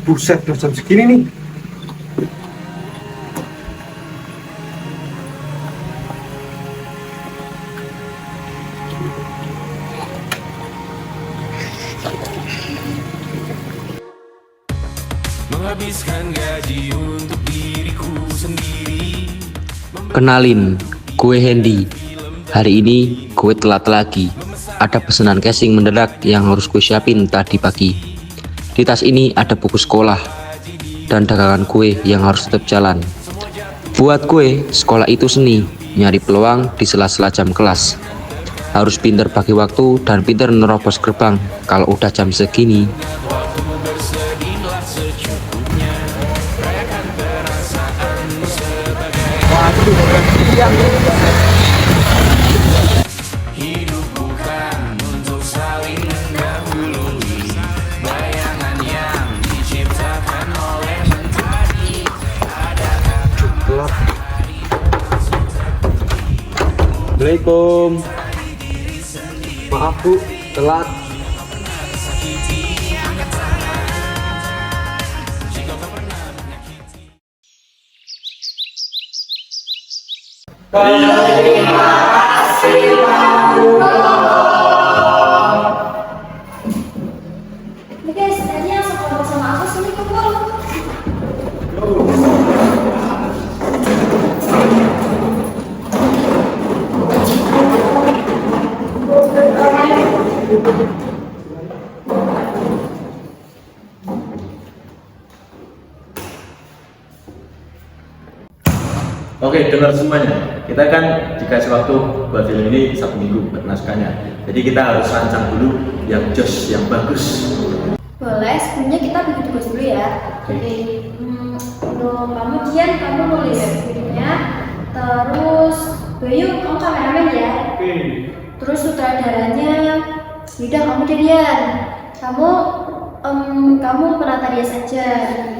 Buset, udah jam segini nih. Menghabiskan gaji untuk diriku sendiri. Kenalin, gue Hendy. Hari ini gue telat lagi. Ada pesanan casing mendadak yang harus gue siapin tadi pagi. Di tas ini ada buku sekolah dan dagangan gue yang harus tetap jalan. Buat gue, sekolah itu seni, nyari peluang di sela-sela jam kelas. Harus pinter bagi waktu dan pinter nerobos gerbang kalau udah jam segini. Waktu bersedihlah secukupnya. Rayakan perasaan sebagai hidup bukan untuk saling mendahului. Bayangan yang diciptakan oleh mentari. Assalamualaikum. Maaf Bu, telat. Nih guys, tadi yang sekolah sama aku sini kumpul. Oke, dengar semuanya. Kita kan dikasih waktu buat film ini 1 minggu buat naskahnya. Jadi kita harus rancang dulu yang jos, yang bagus. Boleh, sebelumnya kita bikin tugas dulu ya. Oke. Untuk kamu Dian, kamu nulis videonya. Terus Bayu, kamu kameramen ya. Oke. Terus sutradaranya, Yudah kamu jadian. Kamu penata rias saja.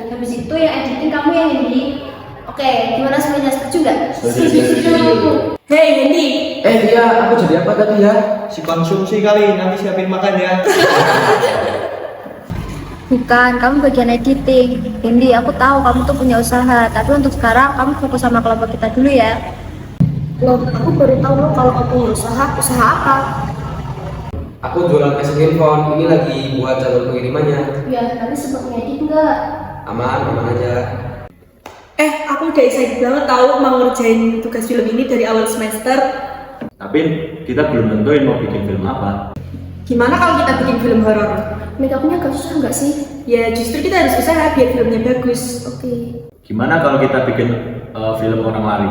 Habis itu yang editing kamu yang ini. Oke, gimana semuanya, setuju nggak? Setuju. Hei Hendy, Iya, aku jadi apa tadi ya? Si konsumsi kali, nanti siapin makan ya. bukan, kamu bagian editing. Hendy, aku tahu kamu tuh punya usaha, tapi untuk sekarang kamu fokus sama kelompok kita dulu ya. Loh, aku baru tahu loh kalau kamu punya usaha apa? Aku jualan casing handphone, ini lagi buat jalur pengirimannya. Ya, tapi sempat ngedit nggak? Aman aja. Aku udah excited banget tahu mau ngerjain tugas film ini dari awal semester. Tapi kita belum nentuin mau bikin film apa. Gimana kalau kita bikin film horor? Make-upnya agak susah nggak sih? Ya justru kita harus usaha biar filmnya bagus. Oke. Gimana kalau kita bikin film orang lari?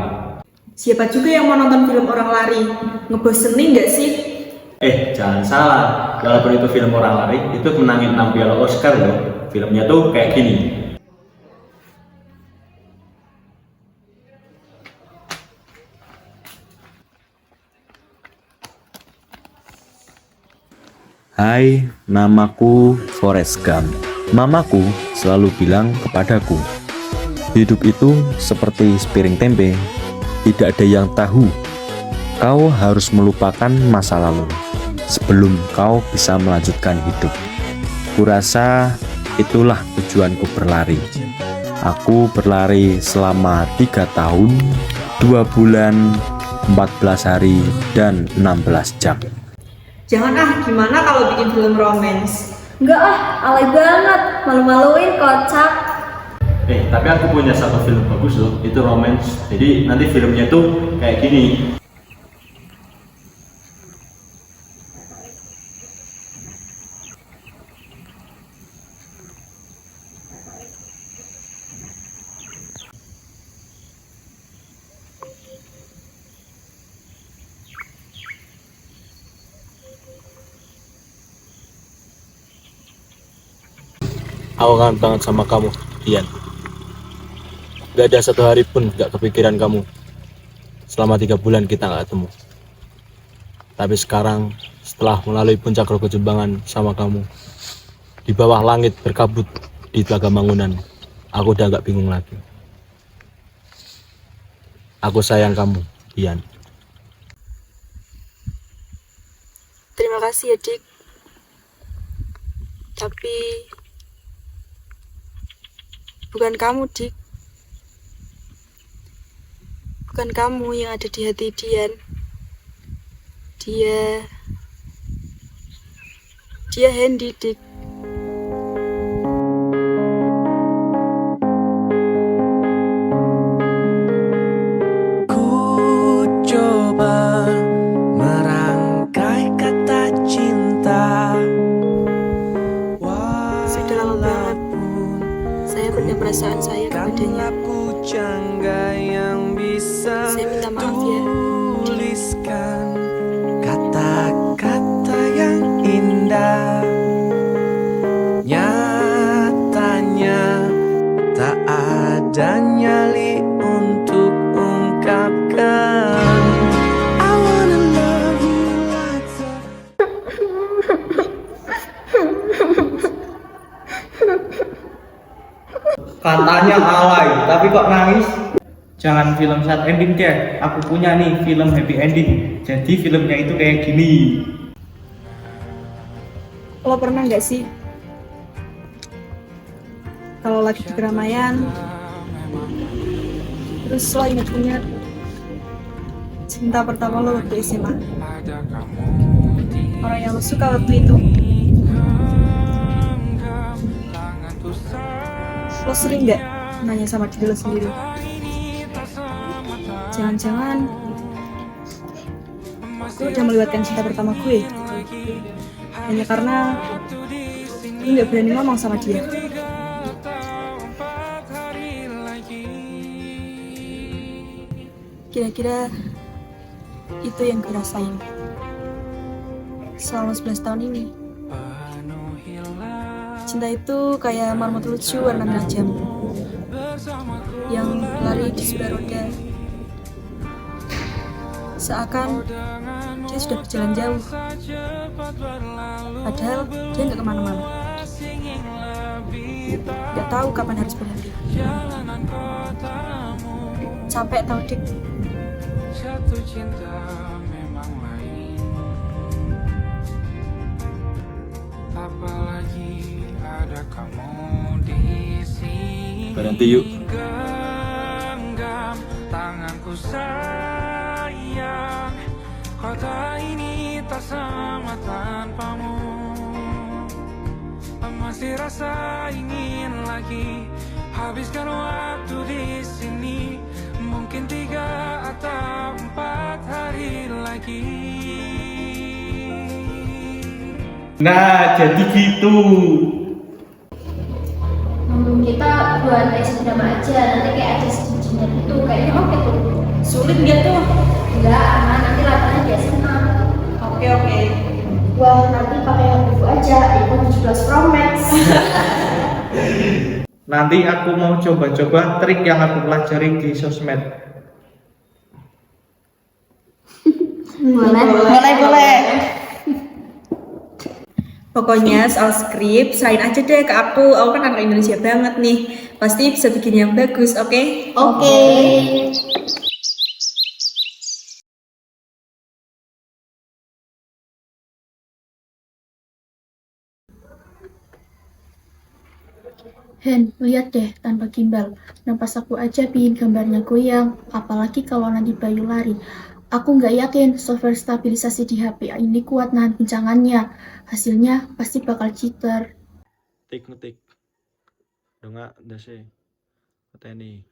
Siapa juga yang mau nonton film orang lari? Ngebosenin nggak sih? Jangan salah. Walaupun itu film orang lari, itu menangin 6 piala Oscar loh. Filmnya tuh kayak gini. Hai, namaku Forrest Gump. Mamaku selalu bilang kepadaku, hidup itu seperti sepiring tempe, tidak ada yang tahu. Kau harus melupakan masa lalu sebelum kau bisa melanjutkan hidup. Kurasa itulah tujuanku berlari. Aku berlari selama 3 tahun, 2 bulan, 14 hari, dan 16 jam. Jangan gimana kalau bikin film romance? Enggak alay banget, malu-maluin kocak. Tapi aku punya satu film bagus loh, itu romance. Jadi nanti filmnya tuh kayak gini. Aku kangen banget sama kamu, Dian. Gak ada satu hari pun gak kepikiran kamu. Selama 3 bulan kita gak ketemu. Tapi sekarang, setelah melalui puncak Rogo Jembangan sama kamu, di bawah langit berkabut di Telaga Mangunan, aku udah gak bingung lagi. Aku sayang kamu, Dian. Terima kasih ya Dik. Tapi Bukan kamu, Dik. Bukan kamu yang ada di hati Dian. Dia Hendy, Dik. Ku coba merangkai kata cinta. Sudah lama banget saya punya perasaan saya kepadanya. Saya minta maaf ya. Tuliskan kata-kata yang indah. Nyatanya tak ada nyali untuk ungkapkan. I wanna love you like that. Katanya alay, tapi kok nangis? Jangan film sad ending deh. Aku punya nih film happy ending. Jadi filmnya itu kayak gini. Lo pernah nggak sih kalau lagi di keramaian terus lo inget-inget cinta pertama lo waktu SMA, orang yang lo suka waktu itu? Lo sering nggak nanya sama diri lo sendiri, jangan-jangan gue udah melewatkan cinta pertama gue hanya karena gue nggak berani ngomong sama dia. Kira-kira itu yang gue rasain selama 11 tahun ini. Cinta itu kayak marmut lucu warna merah jambu yang lari di sudah roda, seakan dia sudah berjalan jauh, padahal dia nggak kemana-mana, nggak tahu kapan harus berhenti. Capek tau, Dik. Jatuh cinta memang lain, apalagi ada kamu di sini. Berhenti yuk. Genggam tanganku sayang, kota ini tak sama tanpamu. Masih rasa ingin lagi habiskan waktu di sini, mungkin 3 atau 4 hari lagi. Nah, jadi gitu. Ngomong kita buat es drama aja, nanti kayak ada sejenisnya gitu, kayaknya oke tuh. Sulit nggak tuh? Enggak, aman, nanti latihannya biasa senang. Oke. Wah, nanti pakai buku aja, iPhone 17 Pro Max. Nanti aku mau coba-coba trik yang aku pelajari di sosmed. Boleh. Pokoknya soal skrip, serahin aja deh ke aku kan anak Indonesia banget nih. Pasti bisa bikin yang bagus, oke? Oke. Hen, lihat deh tanpa gimbal. Nampas aku aja bikin gambarnya goyang. Apalagi kalau nanti Bayu lari. Aku nggak yakin software stabilisasi di HP ini kuat nahan guncangannya. Hasilnya pasti bakal jitter. Ngetik. Dongak dasi. Peteni.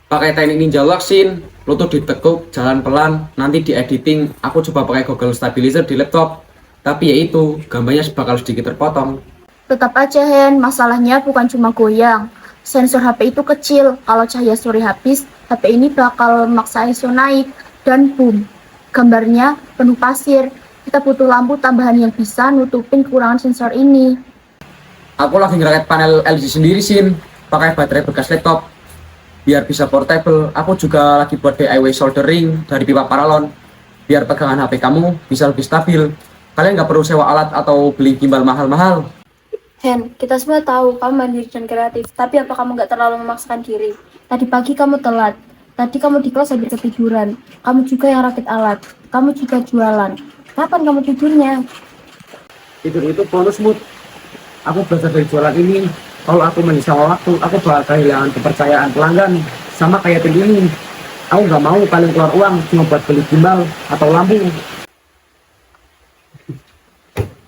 Pakai teknik ninja lock scene, lutut ditekuk, jalan pelan, nanti di editing aku coba pakai Google Stabilizer di laptop. Tapi ya itu, gambarnya bakal sedikit terpotong. Tetap aja Hen, masalahnya bukan cuma goyang. Sensor HP itu kecil, kalau cahaya sore habis, HP ini bakal memaksa ISO naik, dan boom, gambarnya penuh pasir. Kita butuh lampu tambahan yang bisa nutupin kekurangan sensor ini. Aku lagi ngerakit panel LG sendiri Sin, pakai baterai bekas laptop. Biar bisa portable, aku juga lagi buat DIY soldering dari pipa paralon. Biar pegangan HP kamu bisa lebih stabil. Kalian nggak perlu sewa alat atau beli gimbal mahal-mahal. Hen, kita semua tahu kamu mandiri dan kreatif, tapi apa kamu nggak terlalu memaksakan diri? Tadi pagi kamu telat, tadi kamu di kelas habis ketiduran, kamu juga yang rakit alat, kamu juga jualan. Kapan kamu tidurnya? Tidur itu bonus mood. Aku belajar dari jualan ini, Kalau aku main sama waktu, aku bakal kehilangan kepercayaan pelanggan. Sama kayak tim ini. Aku nggak mau kalian keluar uang cuma buat beli gimbal atau lampu.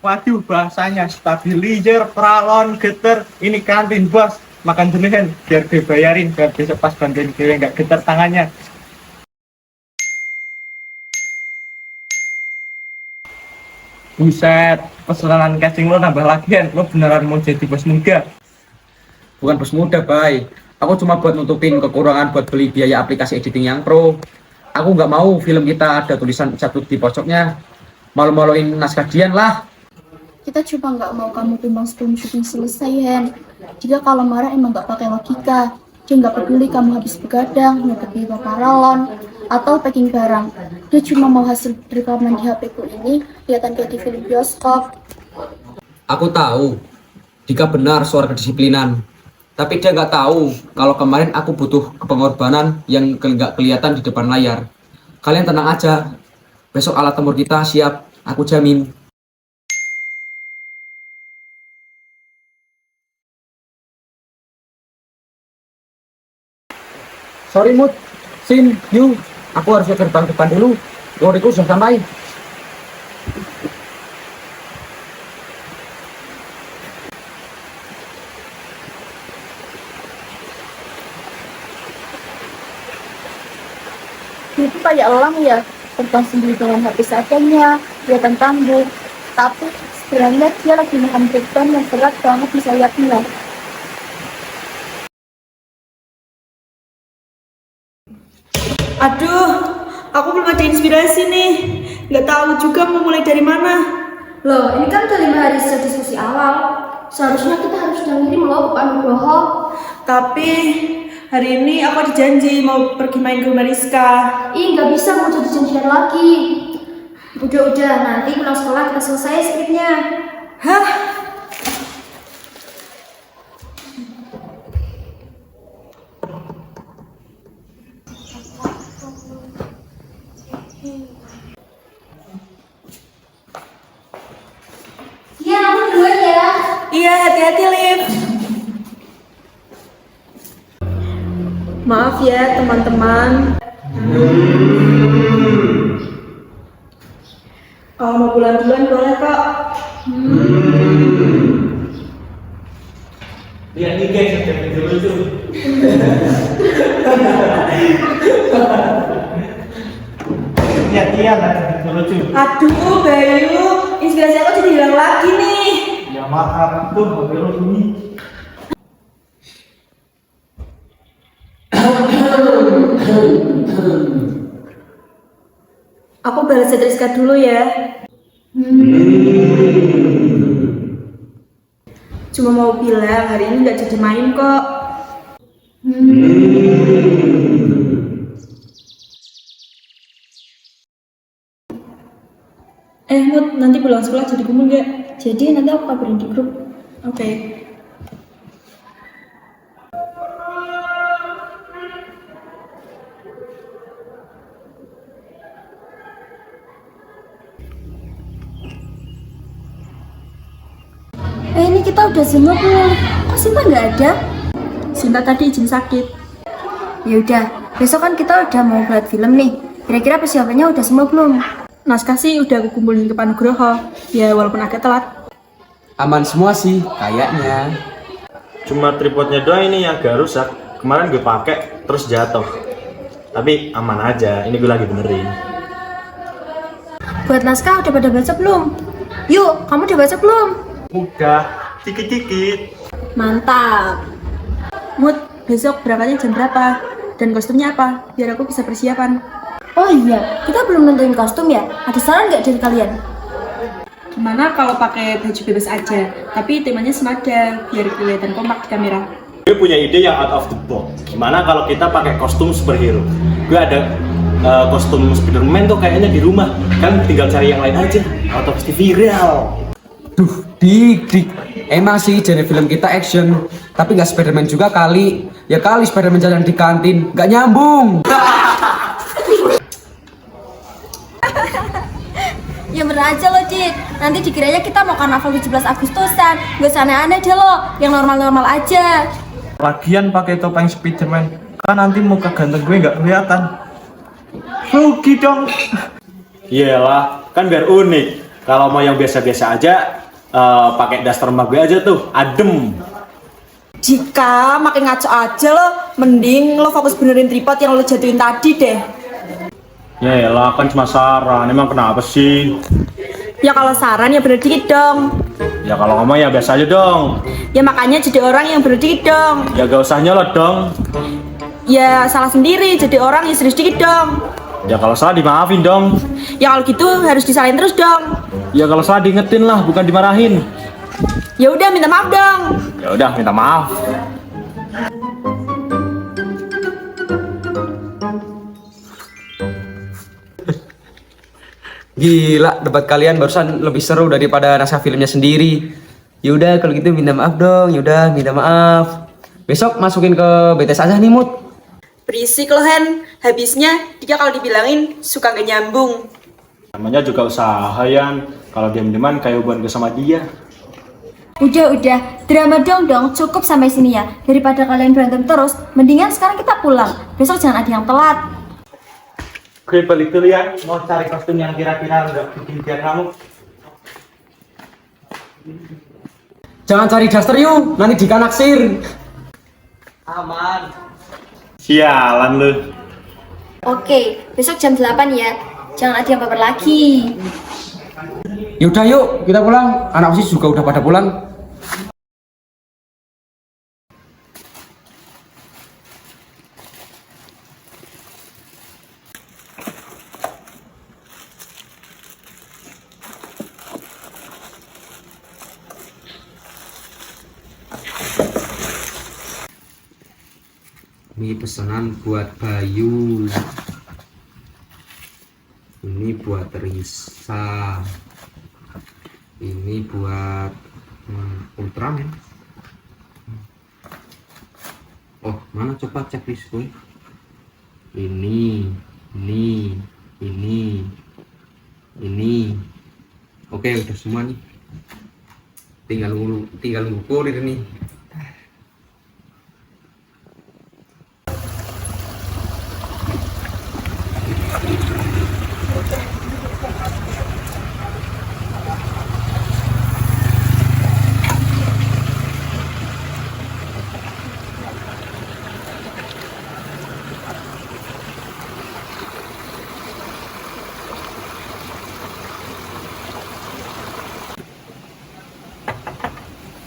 Waduh, bahasanya stabilizer, pralon, geter. Ini kantin bos. Makan duluan biar gue bayarin, biar besok pas bantuin gue nggak geter tangannya. Buset, pesanan casing lo nambah lagian. Lo beneran mau jadi bos muda? Bukan bos muda, Bay. Aku cuma buat nutupin kekurangan buat beli biaya aplikasi editing yang pro. Aku nggak mau film kita ada tulisan cabut di pojoknya. Malu-maluin naskah Dian lah. Kita cuma nggak mau kamu tumbang sebelum syuting selesai, Hen. Jika kalau marah emang nggak pakai logika. Dia nggak peduli kamu habis begadang, nyetepi paralon, atau packing barang. Dia cuma mau hasil rekaman di HP ku ini, kelihatan kayak di film bioskop. Aku tahu, Dika benar suara kedisiplinan. Tapi dia nggak tahu kalau kemarin aku butuh pengorbanan yang nggak kelihatan di depan layar. Kalian tenang aja, besok alat tempur kita siap, aku jamin. Sorry Mut, Sin, Yu, aku harus ke gerbang depan dulu. Loriku sudah sampai. Itu kayak elang ya, terbang sendiri dengan HP seadanya, kelihatan tangguh. Tapi sebenarnya dia lagi makan beban yang berat banget di sayapnya. Aduh, aku belum ada inspirasi nih. Nggak tahu juga mau mulai dari mana. Loh, ini kan udah 5 hari sejak diskusi awal. Seharusnya kita harus udah ngirim loh Pak Nugroho. Tapi hari ini aku ada janji mau pergi main ke rumah Rizka. Ih, nggak bisa mau jadi janjian lagi. Udah, nanti pulang sekolah kita selesai skripnya. Hah? Iya, aku duluan ya. Iya, hati-hati, Liv. Maaf ya, teman-teman. Kalau mau pulang duluan boleh kok. Lihat nih guys, ada video lucu. Lihat dia lah, video lucu. Aduh, Bayu, inspirasi aku jadi hilang lagi nih. Ya maaf, tuh video lucu nih. Aku balas chat Rizka dulu ya. Cuma mau bilang hari ini nggak jadi main kok. Mut, nanti pulang sekolah jadi kumpul nggak? Jadi nanti aku kabarin di grup. Oke. Ini kita udah semua belum? Kok Sinta nggak ada? Sinta tadi izin sakit. Ya udah, besok kan kita udah mau buat film nih. Kira-kira persiapannya udah semua belum? Naskah sih udah aku kumpulin ke Pak Nugroho. Ya walaupun agak telat. Aman semua sih, kayaknya. Cuma tripodnya doang ini yang agak rusak. Kemarin gue pakai terus jatuh. Tapi aman aja, ini gue lagi benerin. Buat naskah udah pada baca belum? Yuk, kamu udah baca belum? Udah, dikit-dikit. Mantap. Mut, besok berangkatnya jam berapa? Dan kostumnya apa? Biar aku bisa persiapan. Oh iya, kita belum nentuin kostum ya. Ada saran nggak dari kalian? Gimana kalau pakai baju bebas aja, tapi temanya senada biar kelihatan kompak di kamera. Gue punya ide yang out of the box. Gimana kalau kita pakai kostum superhero? Gue ada kostum Spiderman tuh kayaknya di rumah. Kan tinggal cari yang lain aja. Atau pasti viral. Duh, dik. Emang sih genre film kita action, tapi nggak Spiderman juga kali. Ya kali Spiderman jalan di kantin, nggak nyambung. Ya bener aja lo, Dit. Nanti dikiranya kita mau karnaval 17 Agustusan. Gak usah aneh-aneh deh lo, yang normal-normal aja. Lagian pakai topeng Spiderman, kan nanti muka ganteng gue nggak kelihatan. Rugi dong. Iyalah, kan biar unik. Kalau mau yang biasa-biasa aja, pakai daster emak gue aja tuh, adem. Jika makin ngaco aja lo, mending lo fokus benerin tripod yang lo jatuhin tadi deh. Yaelah, kan cuma saran. Emang kenapa sih? Ya kalau saran ya bener dikit dong. Ya kalau ngomong ya biasa aja dong. Ya makanya jadi orang yang bener dikit dong. Ya gak usah nyolot dong. Ya salah sendiri, jadi orang yang serius dikit dong. Ya kalau salah dimaafin dong. Ya kalau gitu harus disalahin terus dong. Ya kalau salah diingetin lah, bukan dimarahin. Ya udah minta maaf dong. Ya udah, minta maaf. Gila, debat kalian barusan lebih seru daripada naskah filmnya sendiri. Yaudah kalau gitu minta maaf dong, yaudah minta maaf. Besok masukin ke BTS aja nih Mut. Berisik lo Hen, habisnya dia kalau dibilangin suka gak nyambung. Namanya juga usaha, Yan. Kalau diam-diaman kayak hubungan gue sama dia. Udah, drama dong, cukup sampai sini ya. Daripada kalian berantem terus, mendingan sekarang kita pulang. Besok jangan ada yang telat. Gue balik dulu ya, mau cari kostum yang kira-kira nggak bikin dia ngamuk. Jangan cari daster yuk, nanti dikanaksir. Aman. Sialan lu. Oke, besok jam 8 ya. Jangan ada yang baper lagi. Yaudah yuk, kita pulang. Anak OSIS juga udah pada pulang. Ini pesanan buat Bayu, ini buat Risa, ini buat Ultraman. Oh mana coba cek list gue. Ini. Oke udah semua nih. Tinggal nunggu kurir nih.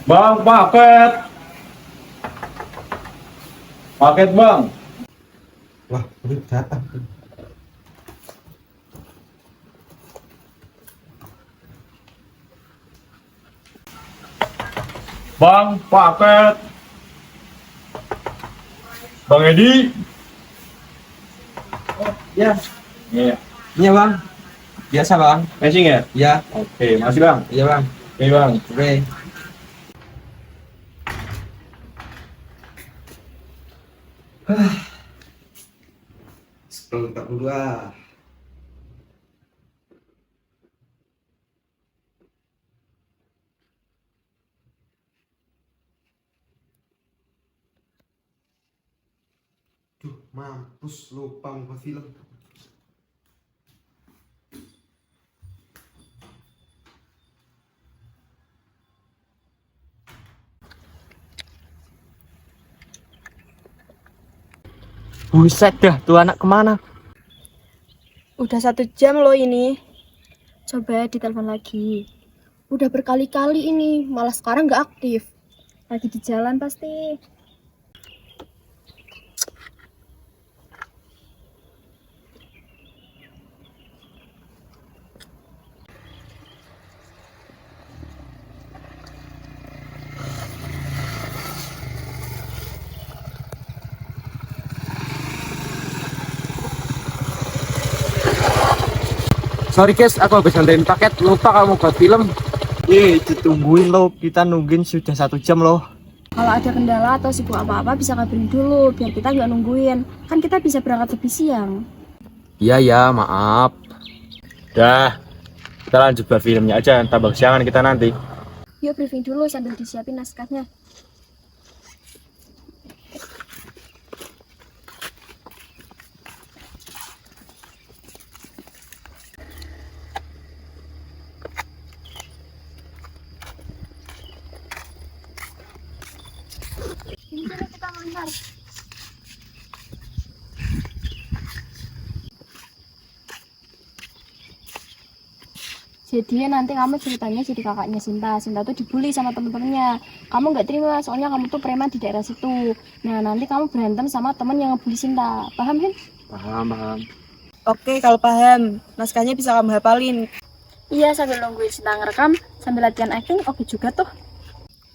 Bang, paket. Paket, Bang. Wah, ini datang. Bang, paket. Bang Edi. Ya, Iya. Iya bang, biasa bang. Matching ya? Iya, Oke, makasih Bang. iya bang. Oke, Bang. Oke. Sepuluh tak dua. Duh, mampus lupa buka film. Buset dah, tuh anak kemana? Udah 1 jam loh ini. Coba ditelepon lagi. Udah berkali-kali ini, malah sekarang nggak aktif. Lagi di jalan pasti. Sorry guys, aku habis nganterin paket, lupa kamu buat film. Ditungguin lo, kita nungguin sudah 1 jam loh. Kalau ada kendala atau sibuk apa-apa bisa kabarin dulu biar kita nggak nungguin. Kan kita bisa berangkat lebih siang. Iya ya, maaf. Dah. Kita lanjut buat filmnya aja, tambah kesiangan kita nanti. Yuk briefing dulu sambil disiapin naskahnya. Ini kita melihat. Jadi nanti kamu ceritanya jadi kakaknya Sinta. Sinta tuh dibully sama temen-temennya. Kamu nggak terima soalnya kamu tuh preman di daerah situ. Nah nanti kamu berantem sama temen yang ngebully Sinta. Paham Hin? Paham. Oke, kalau paham, naskahnya bisa kamu hafalin. Iya, sambil nungguin Sinta ngerekam, sambil latihan acting, oke juga tuh.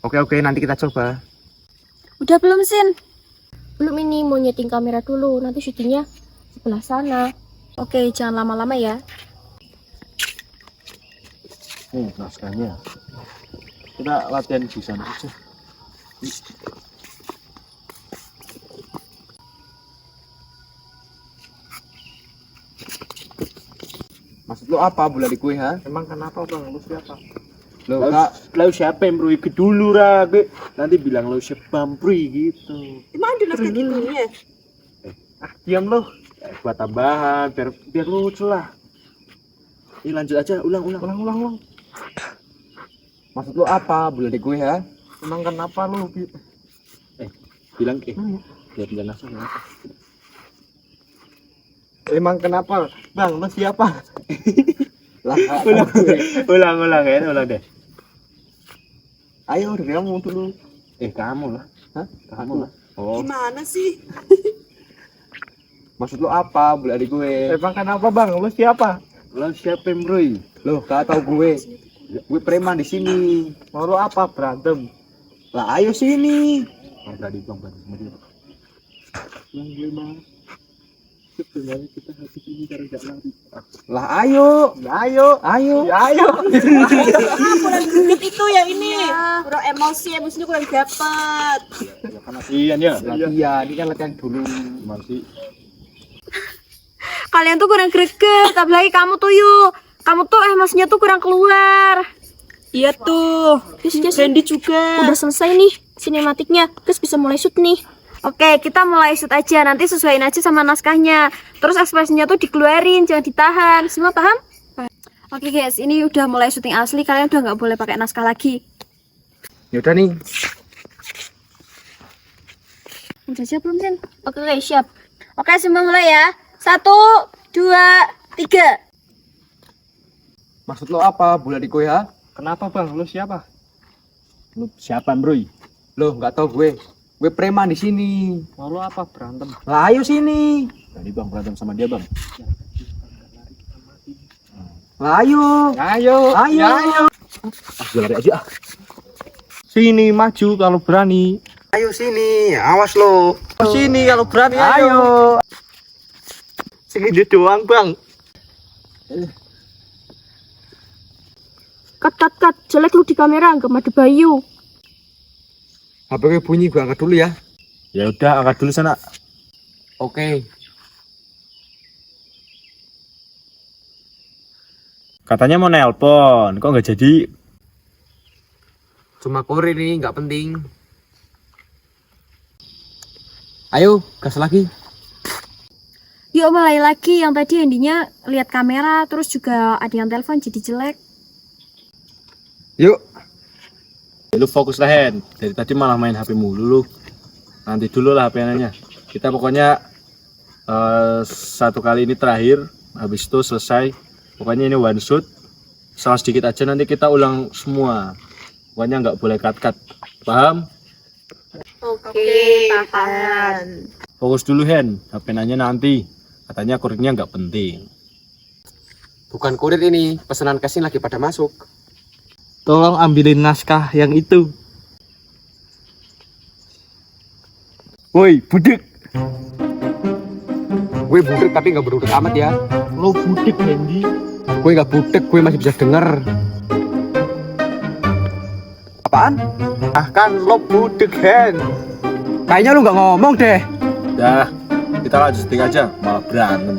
Oke, nanti kita coba. Udah belum Sin? Belum, ini mau nyeting kamera dulu. Nanti syutingnya sebelah sana. Oke, jangan lama-lama ya. Nih naskahnya. Kita latihan di sana aja. Maksud lo apa bulan di kue, ha? Emang kenapa bang? Lu siapa? Lo kak, Lo siapa yang bro ikut dulu Rage? Nanti bilang lo siapa bro gitu. Emang ada naskah gitu ya? Diam lo. Buat tambahan biar lucu lah. Ini lanjut aja, ulang. maksud lo apa bulan di kue, ha? Emang kenapa lu? Bilang biar jangan asal. Emang kenapa? Bang, lu siapa? Lah, ulang deh. ayo dari kamu dulu. Kamu lah. Hah? Kamu lah. Oh, Gimana sih? Maksud lo apa bulan di kue? Emang kenapa bang? Lu siapa? lo siapa bro? Lo gak tau gue. Gue preman di sini. Mau lu apa? Berantem? Lah ayo sini. Berani sama dia. Yang gue mah sebenarnya kita habis ini karena gak lari. Lah ayo. Ayo. Kurang duit itu yang ini. Kurang emosinya kurang dapat. Ya kan latihan ya. Iya, ini kan latihan dulu. Masih Kalian tuh kurang greget, apalagi kamu tuh yuk. Kamu tuh emosinya tuh kurang keluar. Iya tuh. Randy juga. Udah selesai nih sinematiknya. Terus bisa mulai shoot nih. Oke, kita mulai shoot aja. Nanti sesuaiin aja sama naskahnya. Terus ekspresinya tuh dikeluarin, jangan ditahan. Semua paham? Oke guys, ini udah mulai syuting asli. Kalian udah nggak boleh pakai naskah lagi. Yaudah nih. Udah siap belum, Sin? Oke, siap. Oke, semua mulai ya. 1, 2, 3. Maksud lo apa bulan di kue, ha? Kenapa bang? Lu siapa? lu siapa bro? Lo nggak tau gue. Gue preman di sini. Mau lu apa? Berantem? Lah ayo sini. Tadi bang berantem sama dia bang. Lah ayo. Ayo. Gue lari aja. Sini maju kalau berani. Ayo sini. Awas lo. Sini kalau berani. Ayo. Segini doang bang. Cut. Jelek lu di kamera, nggak ada Bayu. HP gue bunyi, gue angkat dulu ya. Ya udah angkat dulu sana. Oke. Katanya mau nelpon, kok nggak jadi? Cuma kurir ini, nggak penting. Ayo, gas lagi. Yuk mulai lagi. Yang tadi endingnya lihat kamera, terus juga ada yang telepon jadi jelek. Yuk. Lu fokus lah Hen. Dari tadi malah main HP mulu lu. Nanti dulu lah HP-nya. Kita pokoknya satu kali ini terakhir. Habis itu selesai. Pokoknya ini one shot. Salah sedikit aja nanti kita ulang semua. Pokoknya nggak boleh cut-cut. Paham? Oke, paham. Fokus dulu Hen. HP-nya nanti. Katanya kurirnya nggak penting. Bukan kurir ini, pesanan casing lagi pada masuk. Tolong ambilin naskah yang itu. Woi, budek. Gue budek tapi nggak berudek amat ya. Lo budek Randy. Gue nggak budek, gue masih bisa denger. Apaan? Ah kan lo budek Hen. Kayaknya lu nggak ngomong deh. Dah, kita lanjut syuting aja. Malah berantem.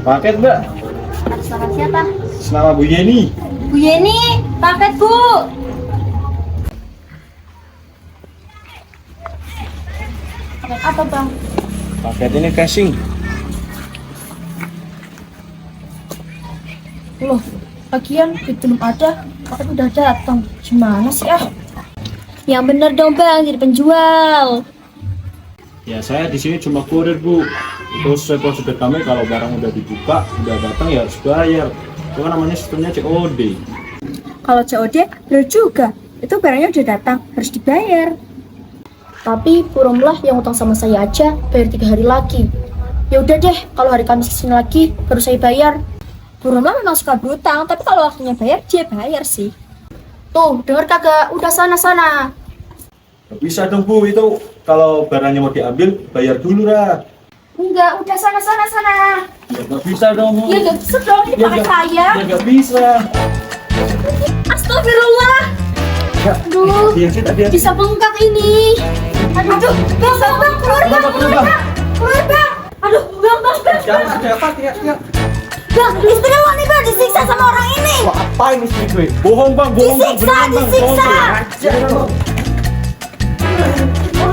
Paket mbak. Atas nama siapa? Nama Bu Yeni. Bu Yeni, paket Bu. Paket apa bang? Paket ini casing. Loh, lagian belum ada, paket udah datang. Gimana sih ah? Yang bener dong bang, jadi penjual. Ya saya di sini cuma kurir Bu. Itu sesuai prosedur kami, kalau barang udah dibuka, udah datang ya harus bayar. Itu kan namanya sistemnya COD. Kalau COD bener juga, itu barangnya udah datang, harus dibayar. Tapi Puromlah yang utang sama saya aja bayar 3 hari lagi. Ya udah deh, kalau hari Kamis kesini lagi baru saya bayar. Puromlah memang suka berutang, tapi kalau waktunya bayar, dia bayar sih. Tuh, denger kagak? Udah sana-sana. Nggak bisa dong Bu, itu kalau barangnya mau diambil, bayar dulu lah. Enggak, udah sana-sana. Ya nggak bisa dong Bu. Ya nggak bisa dong, ini pakai saya. Ya nggak bisa. Astagfirullah. Ya, Aduh, dia. bisa bengkak ini. Aduh, bang, keluar bang. Aduh, bang. Ada apa? Bang, istri lo nih bang, disiksa sama orang ini. Apa ini istri gue? Bohong bang, Disiksa.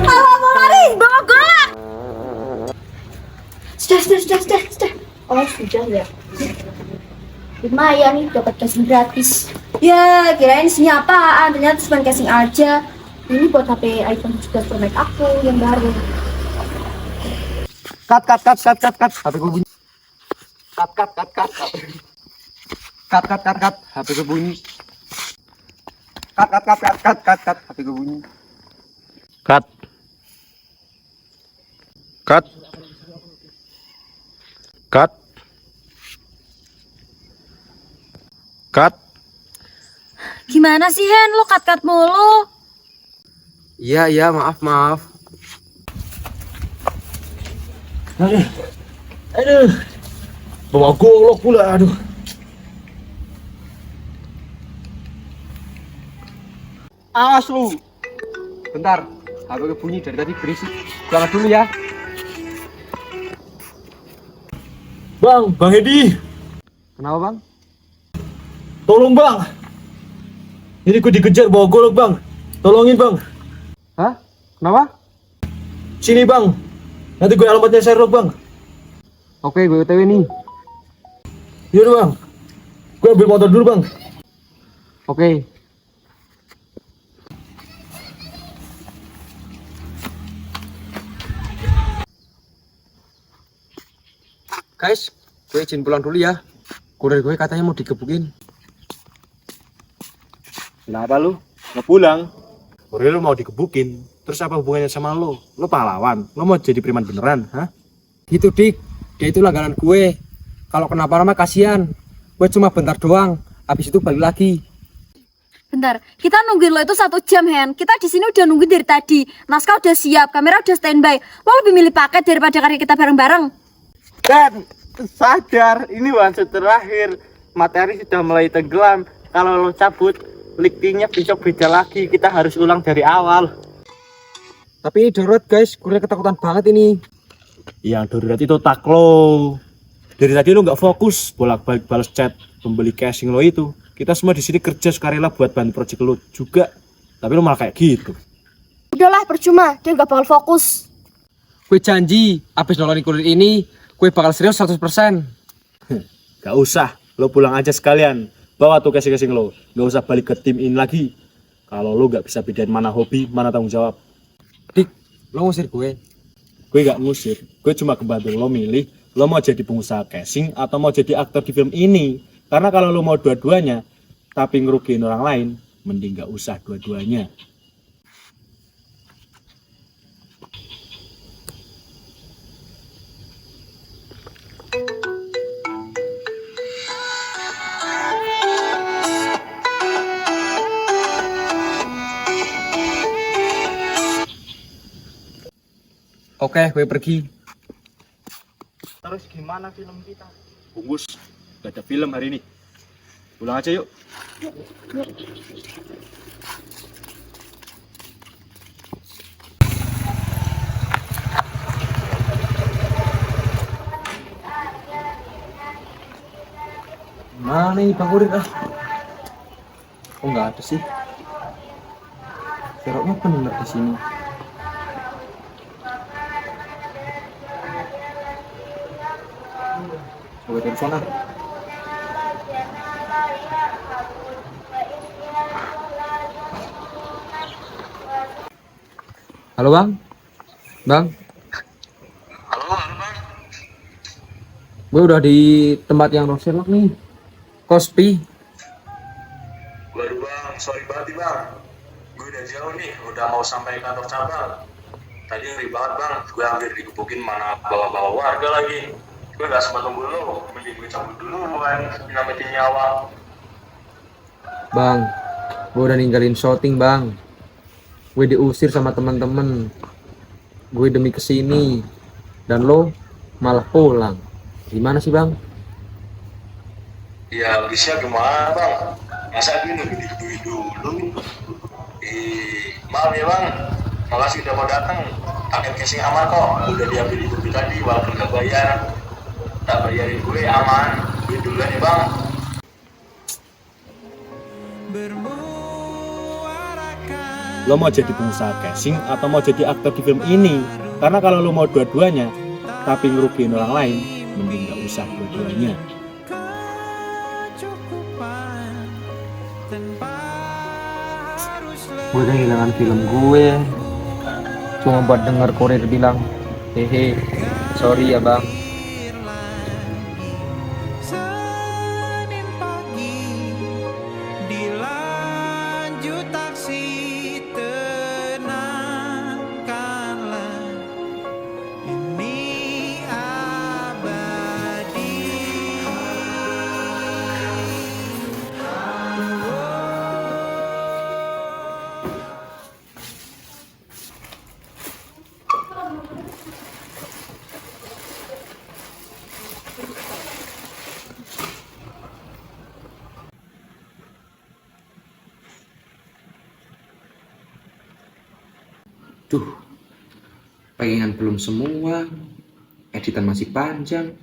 Kalau mau lari, bawa golak. Sudah. Oh, sudah ya. Lumayan nih, dapat casing gratis. Ya, kirain isinya apaan, ternyata cuma casing aja. Ini buat HP iPhone 17 Pro Max aku yang baru. Cut. HP gue bunyi. Cut. HP gue bunyi. Cut. HP gue bunyi. Cut. Gimana sih Hen, lo cut mulu? Iya, maaf. Aduh. Bawa golok pula, aduh. Awas lu. Bentar, HP gue bunyi dari tadi berisik. Jangan dulu ya. Bang Hedi. Kenapa bang? Tolong bang. Ini gue dikejar bawa golok bang. Tolongin bang. Hah? Kenapa? Sini bang. Nanti gue alamatnya Sherlock bang. Oke, gue OTW nih. Yaudah bang. Gue ambil motor dulu bang. Oke. Guys, gue izin pulang dulu ya. Kurir gue katanya mau digebukin. Kenapa lu? Mau pulang? Kurir lu mau digebukin. Terus apa hubungannya sama lu? Lu pahlawan. Lu mau jadi preman beneran, hah? Gitu dik, dia itu langganan gue. Kalau kenapa-napa kasihan. Gue cuma bentar doang, habis itu balik lagi. Bentar, kita nungguin lo itu 1 jam Hen. Kita di sini udah nungguin dari tadi. Naskah udah siap, kamera udah standby. Lo lebih milih paket daripada karya kita bareng-bareng. Dan sadar, ini one shot terakhir. Materi sudah mulai tenggelam. Kalau lo cabut, linknya besok beda lagi. Kita harus ulang dari awal. Tapi ini darurat guys, kurir ketakutan banget ini. Yang darurat itu tak lo. Dari tadi lo nggak fokus bolak-balik balas chat pembeli casing lo itu. Kita semua di sini kerja sukarela buat bantu project lo juga. Tapi lo malah kayak gitu. Udahlah, percuma. Dia nggak bakal fokus. Gue janji, abis nolongin kurir ini, gue bakal serius 100%. Gak usah, lo pulang aja sekalian. Bawa tuh casing-casing lo. Gak usah balik ke tim ini lagi. Kalau lo gak bisa bedain mana hobi, mana tanggung jawab. Dik, lo ngusir gue. Gue gak ngusir, gue cuma kebantu lo milih. Lo mau jadi pengusaha casing atau mau jadi aktor di film ini. Karena kalau lo mau dua-duanya, tapi ngerugiin orang lain, mending gak usah dua-duanya. Oke, gue pergi. Terus gimana film kita? Bungkus, gak ada film hari ini. Pulang aja yuk. Mana ini Bang Kurir? Oh nggak ada sih. Seroknya bener di sini. Coba telepon ah. Halo Bang. Bang. Gue udah di tempat yang no Sherlock nih. Kospi. Waduh bang, sorry banget nih bang. Gue udah jauh nih, udah mau sampai kantor cabang. Tadi ngeri banget bang, gue hampir digebukin mana bawa-bawa warga lagi. Gue gak sempat nunggu lo, mending gue cabut dulu kan, nyelamatin nyawa. Bang, gue udah ninggalin shooting bang. Gue diusir sama teman-teman. Gue demi kesini. Dan lo malah pulang. Gimana sih bang? Ya bisa gimana bang, masa gue nunggu digituin dulu. Maaf ya bang, makasih udah mau datang. Paket casing aman kok, udah diambil ibu tadi walaupun gak bayar. Tak bayarin gue aman, gue duluan ya bang. Lo mau jadi pengusaha casing atau mau jadi aktor di film ini? Karena kalau lo mau dua-duanya, tapi ngerugiin orang lain, mending gak usah dua-duanya. Gue kehilangan film gue. Cuma buat denger Kurir bilang, hehe, sorry ya bang. Senin pagi dilanjut taksi, tenangkanlah ini abadi. Duh, pengen belum semua, editan masih panjang,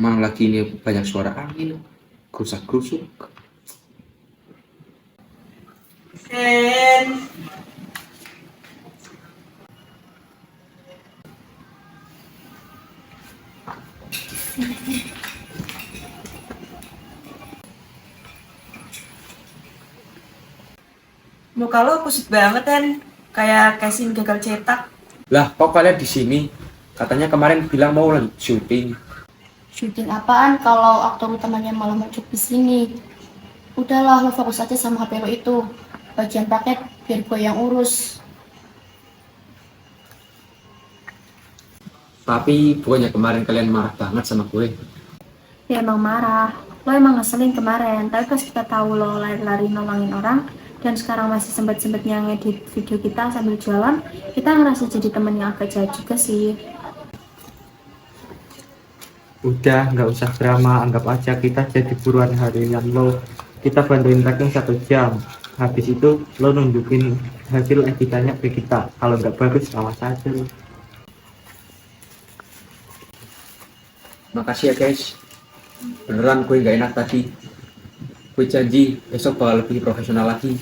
mana lagi ini banyak suara angin, gerusak-gerusuk. Muka lo kusut banget kan, kayak casing gagal cetak. Lah, kok kalian di sini? Katanya kemarin bilang mau lanjut syuting. Syuting apaan kalau aktor utamanya malah muncul di sini? Udahlah, lo fokus aja sama HP lo itu. Bagian paket biar gue yang urus. Tapi bukannya kemarin kalian marah banget sama gue. Ya emang marah. Lo emang ngeselin kemarin, tapi pas kita tahu lo lari-lari nolongin orang, dan sekarang masih sempet-sempetnya ngedit video kita sambil jualan, kita ngerasa jadi temen yang agak jauh juga sih. Udah, nggak usah drama, anggap aja kita jadi buruan harian lo. Kita bantuin tracking 1 jam. Habis itu lo nunjukin hasil editannya ke kita. Kalau nggak bagus, awas aja lo. Makasih ya guys. Beneran gue gak enak tadi. Gue janji besok bakal lebih profesional lagi.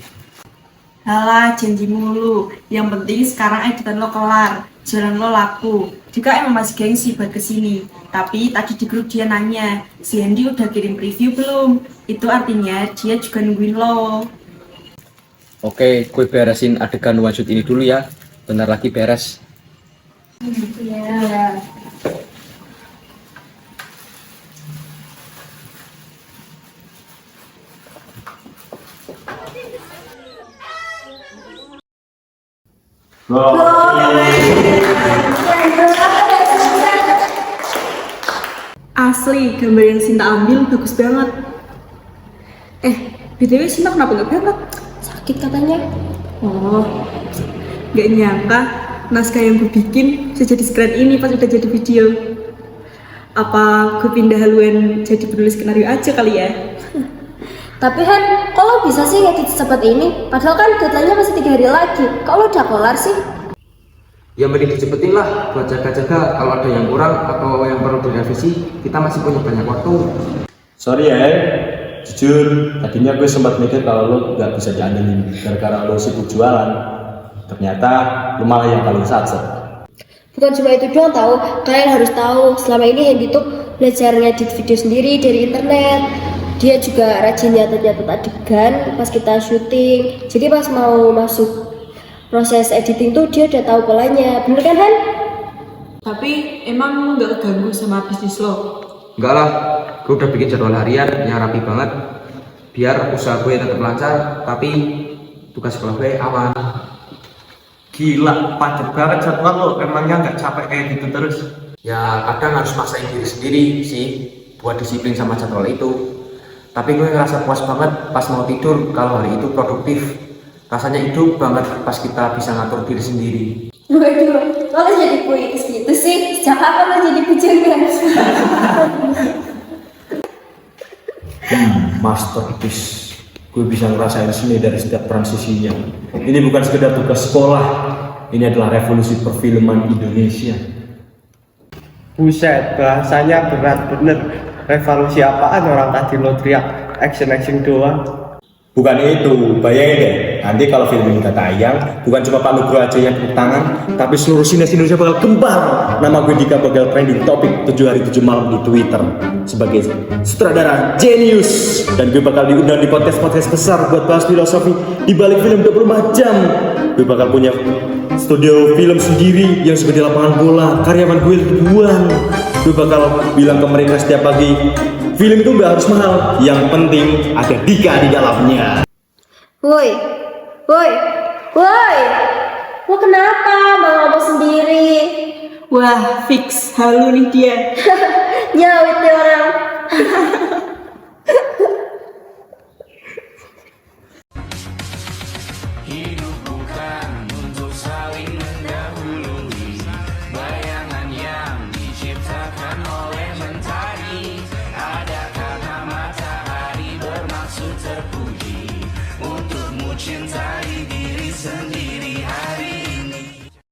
Halah, janji mulu. Yang penting sekarang editan lo kelar, jalan lo laku. Juga emang masih gengsi buat kesini. Tapi tadi di grup dia nanya, si Hendy udah kirim preview belum? Itu artinya dia juga nungguin lo. Oke, gue beresin adegan one shoot ini dulu ya. Bentar lagi beres. Iya. Asli, gambar yang Sinta ambil bagus banget. BTW Sinta kenapa nggak berangkat? Sakit katanya. Oh, nggak nyangka naskah yang gue bikin bisa jadi sekeren ini pas udah jadi video. Apa gue pindah haluan jadi penulis skenario aja kali ya? Tapi Han, kok lo bisa sih ngedit secepat ini? Padahal kan deadline-nya masih 3 hari lagi. Kok lo udah kelar sih? Ya mending dicepetin lah buat jaga-jaga kalau ada yang kurang atau yang perlu direvisi, kita masih punya banyak waktu. Sorry ya, jujur tadinya gue sempat mikir kalau lo gak bisa diandelin gara-gara lo sibuk jualan. Ternyata lo malah yang paling satset. Bukan cuma itu doang tahu, kalian harus tahu selama ini Hendy tuh belajar ngedit video sendiri dari internet. Dia juga rajin nyatet-nyatet adegan pas kita syuting. Jadi pas mau masuk proses editing tuh dia udah tahu polanya. Bener kan Han? Tapi emang lo nggak keganggu sama bisnis lo? Enggak lah, gue udah bikin jadwal harian yang rapi banget biar usaha gue tetap lancar, tapi tugas sekolah gue aman. Gila, padat banget jadwal lo. Emangnya nggak capek kayak gitu terus? Ya kadang harus maksain diri sendiri sih buat disiplin sama jadwal itu. Tapi gue ngerasa puas banget pas mau tidur kalau hari itu produktif. Rasanya hidup banget pas kita bisa ngatur diri sendiri. Waduh, lo jadi puitis gitu sih? Sejak kapan lo jadi bujangan? Masterpiece. Gue bisa ngerasain seni dari setiap transisinya. Ini bukan sekedar tugas sekolah, ini adalah revolusi perfilman Indonesia. Buset, bahasanya berat bener. Revolusi apaan orang tadi lo teriak action doang? Bukan itu, bayangin deh. Nanti kalau film ini udah tayang, bukan cuma Pak Nugroho aja yang tepuk tangan, tapi seluruh sinias Indonesia bakal gempar. Nama gue Dika bakal trending topik 7 hari 7 malam di Twitter sebagai sutradara jenius. Dan gue bakal diundang di podcast-podcast besar buat bahas filosofi di balik film 24 jam. Gue bakal punya studio film sendiri yang segede lapangan bola, karyawan gue ribuan. Gue bakal bilang ke mereka setiap pagi, film itu gak harus mahal, yang penting ada Dika di dalamnya. Woi, lo kenapa mau ngomong sendiri? Wah, fix halu nih dia. Nyawit nih orang.